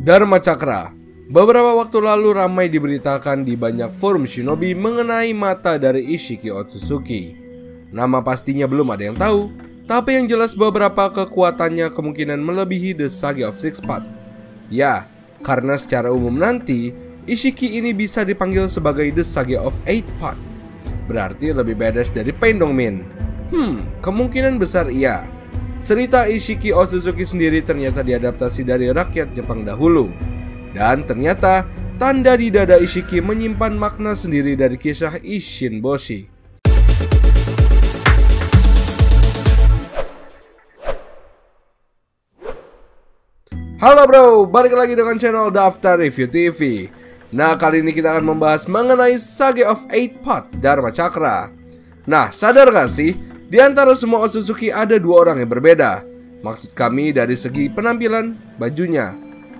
Dharma Chakra. Beberapa waktu lalu ramai diberitakan di banyak forum shinobi mengenai mata dari Ishiki Otsutsuki. Nama pastinya belum ada yang tahu, tapi yang jelas beberapa kekuatannya kemungkinan melebihi The Sage of Six Paths. Ya, karena secara umum nanti Ishiki ini bisa dipanggil sebagai The Sage of Eight Paths. Berarti lebih badass dari Pain Dongmin. Kemungkinan besar iya. Cerita Ishiki Otsutsuki sendiri ternyata diadaptasi dari rakyat Jepang dahulu. Dan ternyata tanda di dada Ishiki menyimpan makna sendiri dari kisah Isshin Boshi. Halo bro, balik lagi dengan channel Daftar Review TV. Nah, kali ini kita akan membahas mengenai Sage of Eight Paths Dharma Chakra. Nah, sadar gak sih, di antara semua Otsutsuki ada dua orang yang berbeda. Maksud kami dari segi penampilan bajunya.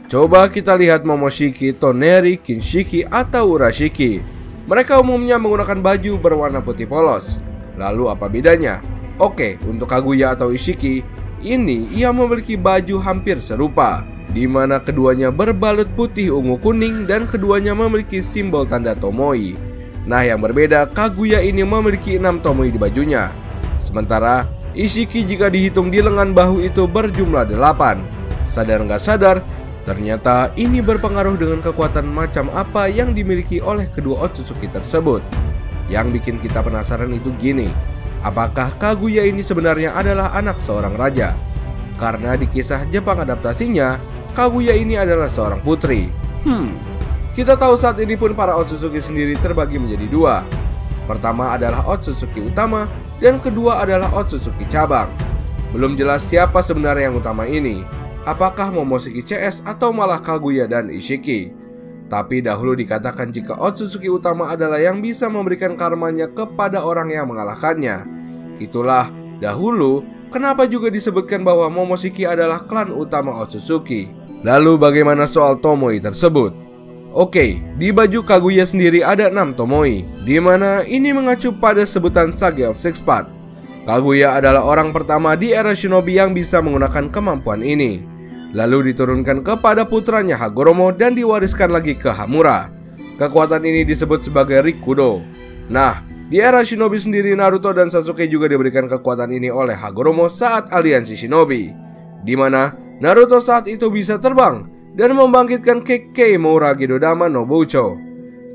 Coba kita lihat Momoshiki, Toneri, Kinshiki, atau Urashiki. Mereka umumnya menggunakan baju berwarna putih polos. Lalu apa bedanya? Oke, untuk Kaguya atau Ishiki, ini ia memiliki baju hampir serupa, di mana keduanya berbalut putih ungu kuning dan keduanya memiliki simbol tanda Tomoe. Nah, yang berbeda, Kaguya ini memiliki 6 Tomoe di bajunya. Sementara Ishiki jika dihitung di lengan bahu itu berjumlah 8. Sadar nggak sadar, ternyata ini berpengaruh dengan kekuatan macam apa yang dimiliki oleh kedua Otsutsuki tersebut. Yang bikin kita penasaran itu gini, apakah Kaguya ini sebenarnya adalah anak seorang raja? Karena di kisah Jepang adaptasinya, Kaguya ini adalah seorang putri. Kita tahu saat ini pun para Otsutsuki sendiri terbagi menjadi dua. Pertama adalah Otsutsuki utama, dan kedua adalah Otsutsuki cabang. Belum jelas siapa sebenarnya yang utama ini, apakah Momoshiki CS atau malah Kaguya dan Ishiki. Tapi dahulu dikatakan jika Otsutsuki utama adalah yang bisa memberikan karmanya kepada orang yang mengalahkannya. Itulah dahulu kenapa juga disebutkan bahwa Momoshiki adalah klan utama Otsutsuki. Lalu bagaimana soal Tomoe tersebut? Oke, di baju Kaguya sendiri ada 6 Tomoe, di mana ini mengacu pada sebutan Sage of Six Paths. Kaguya adalah orang pertama di era shinobi yang bisa menggunakan kemampuan ini. Lalu diturunkan kepada putranya Hagoromo dan diwariskan lagi ke Hamura. Kekuatan ini disebut sebagai Rikudo. Nah, di era shinobi sendiri Naruto dan Sasuke juga diberikan kekuatan ini oleh Hagoromo saat aliansi shinobi, di mana Naruto saat itu bisa terbang dan membangkitkan Kekkei Mourage Dodama no Boucho.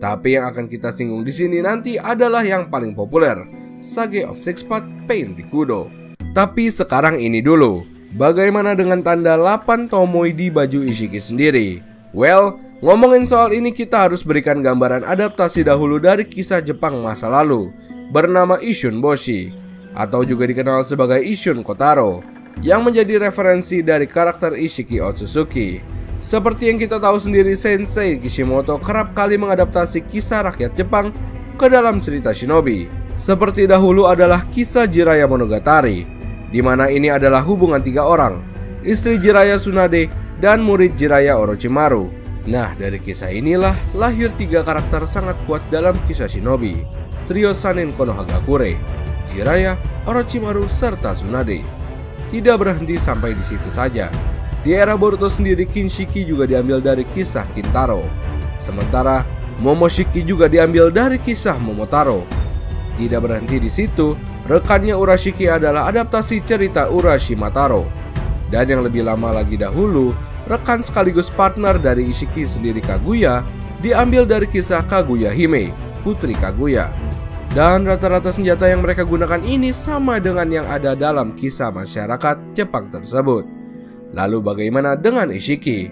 Tapi yang akan kita singgung di sini nanti adalah yang paling populer, Sage of Six Paths Pain Rikudo. Tapi sekarang ini dulu, bagaimana dengan tanda 8 Tomoe di baju Ishiki sendiri? Well, ngomongin soal ini kita harus berikan gambaran adaptasi dahulu dari kisah Jepang masa lalu, bernama Isshin Boshi, atau juga dikenal sebagai Isshin Kotaro, yang menjadi referensi dari karakter Ishiki Otsutsuki. Seperti yang kita tahu sendiri, Sensei Kishimoto kerap kali mengadaptasi kisah rakyat Jepang ke dalam cerita shinobi. Seperti dahulu adalah kisah Jiraiya Monogatari, di mana ini adalah hubungan 3 orang, istri Jiraiya Tsunade dan murid Jiraiya Orochimaru. Nah, dari kisah inilah lahir 3 karakter sangat kuat dalam kisah shinobi, trio Sanin Konohagakure, Jiraiya, Orochimaru, serta Tsunade. Tidak berhenti sampai di situ saja. Di era Boruto sendiri, Kinshiki juga diambil dari kisah Kintaro. Sementara Momoshiki juga diambil dari kisah Momotaro. Tidak berhenti di situ, rekannya Urashiki adalah adaptasi cerita Urashimataro. Dan yang lebih lama lagi dahulu, rekan sekaligus partner dari Ishiki sendiri Kaguya diambil dari kisah Kaguya Hime, putri Kaguya. Dan rata-rata senjata yang mereka gunakan ini sama dengan yang ada dalam kisah masyarakat Jepang tersebut. Lalu bagaimana dengan Ishiki?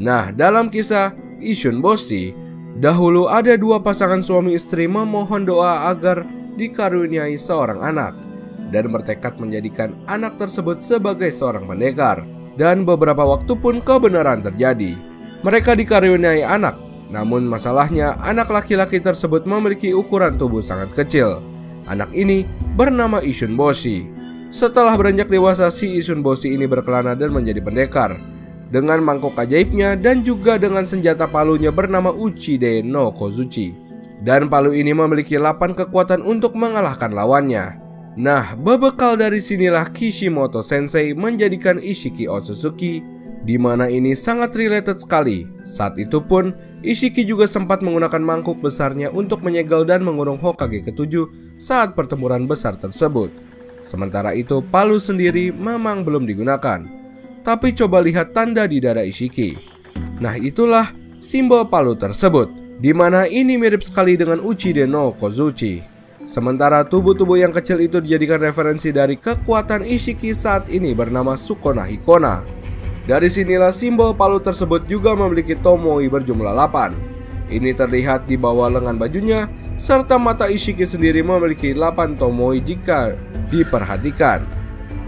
Nah, dalam kisah Isshin Boshi, dahulu ada 2 pasangan suami istri memohon doa agar dikaruniai seorang anak, dan bertekad menjadikan anak tersebut sebagai seorang pendekar. Dan beberapa waktu pun kebenaran terjadi. Mereka dikaruniai anak, namun masalahnya anak laki-laki tersebut memiliki ukuran tubuh sangat kecil. Anak ini bernama Isshin Boshi. Setelah beranjak dewasa, si Isshin Boshi ini berkelana dan menjadi pendekar dengan mangkok ajaibnya dan juga dengan senjata palunya bernama Uchide no Kozuchi. Dan palu ini memiliki 8 kekuatan untuk mengalahkan lawannya. Nah, berbekal dari sinilah Kishimoto Sensei menjadikan Ishiki Otsutsuki di mana ini sangat related sekali. Saat itu pun, Ishiki juga sempat menggunakan mangkuk besarnya untuk menyegel dan mengurung Hokage ke-7 saat pertempuran besar tersebut. Sementara itu, palu sendiri memang belum digunakan. Tapi coba lihat tanda di dada Ishiki. Nah, itulah simbol palu tersebut, di mana ini mirip sekali dengan Uchide no Kozuchi. Sementara tubuh-tubuh yang kecil itu dijadikan referensi dari kekuatan Ishiki saat ini bernama Sukona Hikona. Dari sinilah simbol palu tersebut juga memiliki tomoe berjumlah 8. Ini terlihat di bawah lengan bajunya, serta mata Ishiki sendiri memiliki 8 tomoe jika diperhatikan.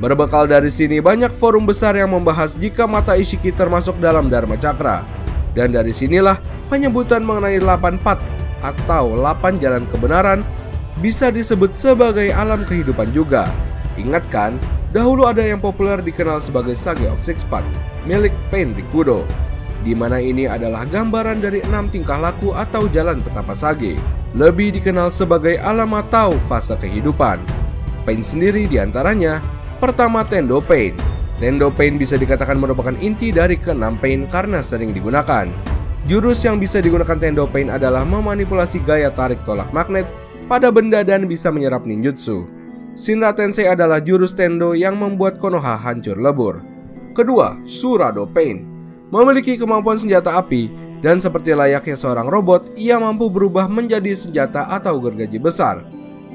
Berbekal dari sini banyak forum besar yang membahas jika mata Ishiki termasuk dalam Dharma Chakra. Dan dari sinilah penyebutan mengenai 8 path atau 8 jalan kebenaran bisa disebut sebagai alam kehidupan juga. Ingat kan, dahulu ada yang populer dikenal sebagai Sage of Six Path milik Pain Rikudo, di mana ini adalah gambaran dari 6 tingkah laku atau jalan petapa Sage, lebih dikenal sebagai alam atau fase kehidupan. Pain sendiri diantaranya, pertama Tendo Pain. Tendo Pain bisa dikatakan merupakan inti dari ke-6 Pain karena sering digunakan. Jurus yang bisa digunakan Tendo Pain adalah memanipulasi gaya tarik tolak magnet pada benda dan bisa menyerap ninjutsu. Shinra Tensei adalah jurus Tendo yang membuat Konoha hancur lebur. Kedua, Surado Pain. Memiliki kemampuan senjata api dan seperti layaknya seorang robot, ia mampu berubah menjadi senjata atau gergaji besar.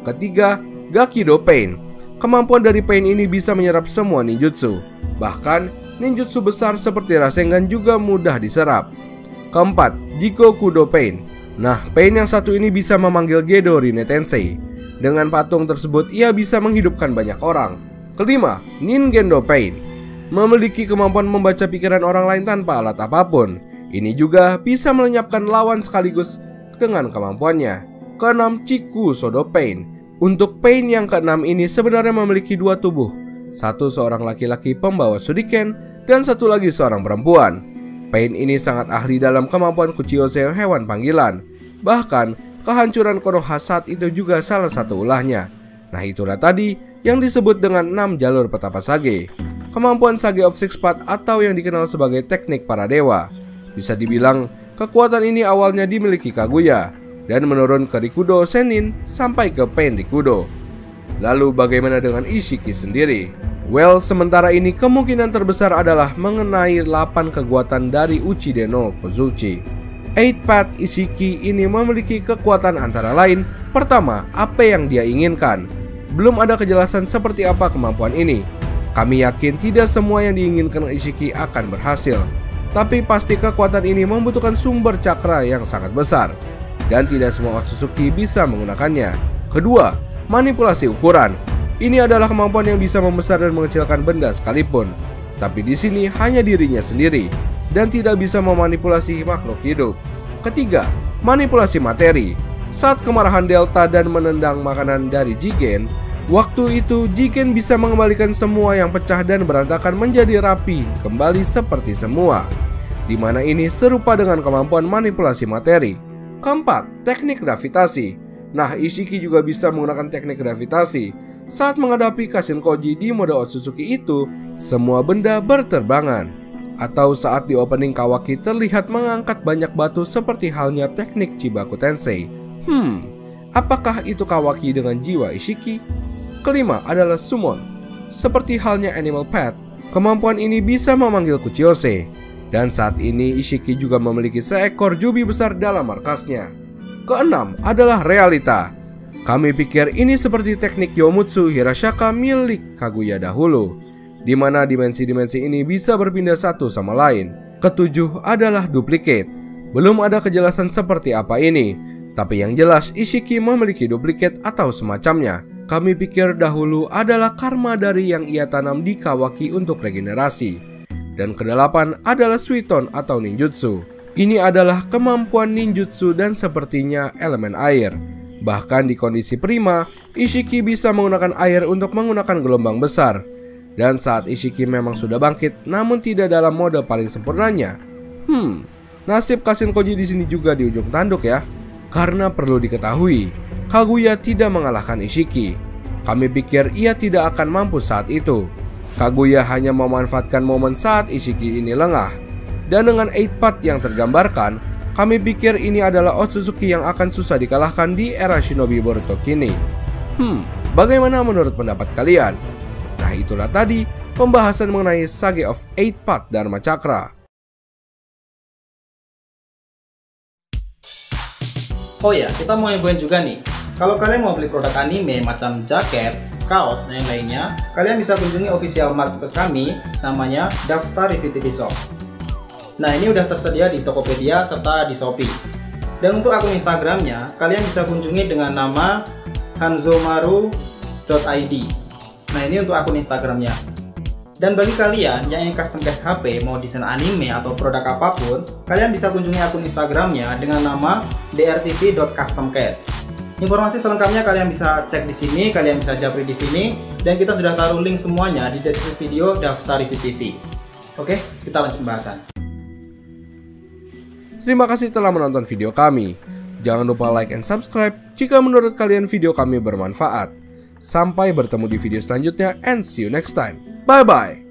Ketiga, Gakido Pain. Kemampuan dari Pain ini bisa menyerap semua ninjutsu. Bahkan, ninjutsu besar seperti Rasengan juga mudah diserap. Keempat, Jikokudo Pain. Nah, Pain yang satu ini bisa memanggil Gedo Rine Tensei. Dengan patung tersebut, ia bisa menghidupkan banyak orang. Kelima, Ningendo Pain. Memiliki kemampuan membaca pikiran orang lain tanpa alat apapun. Ini juga bisa melenyapkan lawan sekaligus dengan kemampuannya. Keenam, Chiku Sodo Pain. Untuk Pain yang keenam ini sebenarnya memiliki dua tubuh. Satu seorang laki-laki pembawa shuriken dan satu lagi seorang perempuan. Pain ini sangat ahli dalam kemampuan Kuchiyose hewan panggilan. Bahkan kehancuran Konoha saat itu juga salah satu ulahnya. Nah, itulah tadi yang disebut dengan 6 jalur petapa Sage. Kemampuan Sage of Six Path atau yang dikenal sebagai teknik para dewa. Bisa dibilang kekuatan ini awalnya dimiliki Kaguya dan menurun ke Rikudo Sennin sampai ke Pain Rikudo. Lalu bagaimana dengan Ishiki sendiri? Well, sementara ini kemungkinan terbesar adalah mengenai 8 kekuatan dari Uchide no Kozuchi. 8 Path Ishiki ini memiliki kekuatan antara lain, pertama, apa yang dia inginkan. Belum ada kejelasan seperti apa kemampuan ini. Kami yakin tidak semua yang diinginkan Ishiki akan berhasil, tapi pasti kekuatan ini membutuhkan sumber cakra yang sangat besar, dan tidak semua Otsutsuki bisa menggunakannya. Kedua, manipulasi ukuran. Ini adalah kemampuan yang bisa membesar dan mengecilkan benda sekalipun, tapi di sini hanya dirinya sendiri, dan tidak bisa memanipulasi makhluk hidup. Ketiga, manipulasi materi. Saat kemarahan Delta dan menendang makanan dari Jigen, waktu itu Jigen bisa mengembalikan semua yang pecah dan berantakan menjadi rapi kembali seperti semua, di mana ini serupa dengan kemampuan manipulasi materi. Keempat, teknik gravitasi. Nah, Ishiki juga bisa menggunakan teknik gravitasi. Saat menghadapi Kashinkoji di mode Otsutsuki itu, semua benda berterbangan. Atau saat di opening Kawaki terlihat mengangkat banyak batu seperti halnya teknik Chibaku Tensei. Apakah itu Kawaki dengan jiwa Ishiki? Kelima adalah Summon. Seperti halnya Animal Pet, kemampuan ini bisa memanggil Kuchiyose. Dan saat ini Ishiki juga memiliki seekor jubi besar dalam markasnya. Keenam adalah Realita. Kami pikir ini seperti teknik Yomutsu Hirashaka milik Kaguya dahulu, di mana dimensi-dimensi ini bisa berpindah satu sama lain. Ketujuh adalah Duplicate. Belum ada kejelasan seperti apa ini, tapi yang jelas Ishiki memiliki duplikat atau semacamnya. Kami pikir dahulu adalah karma dari yang ia tanam di Kawaki untuk regenerasi. Dan kedelapan adalah Suiton atau ninjutsu. Ini adalah kemampuan ninjutsu dan sepertinya elemen air. Bahkan di kondisi prima, Ishiki bisa menggunakan air untuk menggunakan gelombang besar. Dan saat Ishiki memang sudah bangkit, namun tidak dalam mode paling sempurnanya. Nasib Kashinkoji di sini juga di ujung tanduk ya. Karena perlu diketahui, Kaguya tidak mengalahkan Ishiki. Kami pikir ia tidak akan mampu saat itu. Kaguya hanya memanfaatkan momen saat Ishiki ini lengah. Dan dengan 8-part yang tergambarkan, kami pikir ini adalah Otsutsuki yang akan susah dikalahkan di era Shinobi Boruto kini. Bagaimana menurut pendapat kalian? Nah, itulah tadi pembahasan mengenai Sage of 8-part Dharma Chakra. Oh ya, kita mau infoin juga nih. Kalau kalian mau beli produk anime macam jaket, kaos, dan yang lainnya, kalian bisa kunjungi official marketplace kami, namanya Daftar Review TV Shop. Nah, ini udah tersedia di Tokopedia serta di Shopee. Dan untuk akun Instagramnya, kalian bisa kunjungi dengan nama hanzomaru.id. Nah, ini untuk akun Instagramnya. Dan bagi kalian yang ingin custom case HP, mau desain anime atau produk apapun, kalian bisa kunjungi akun Instagramnya dengan nama drtv.customcase. Informasi selengkapnya kalian bisa cek di sini, kalian bisa japri di sini, dan kita sudah taruh link semuanya di deskripsi video Daftar Review TV. Oke, kita lanjut pembahasan. Terima kasih telah menonton video kami. Jangan lupa like and subscribe jika menurut kalian video kami bermanfaat. Sampai bertemu di video selanjutnya and see you next time. Bye-bye.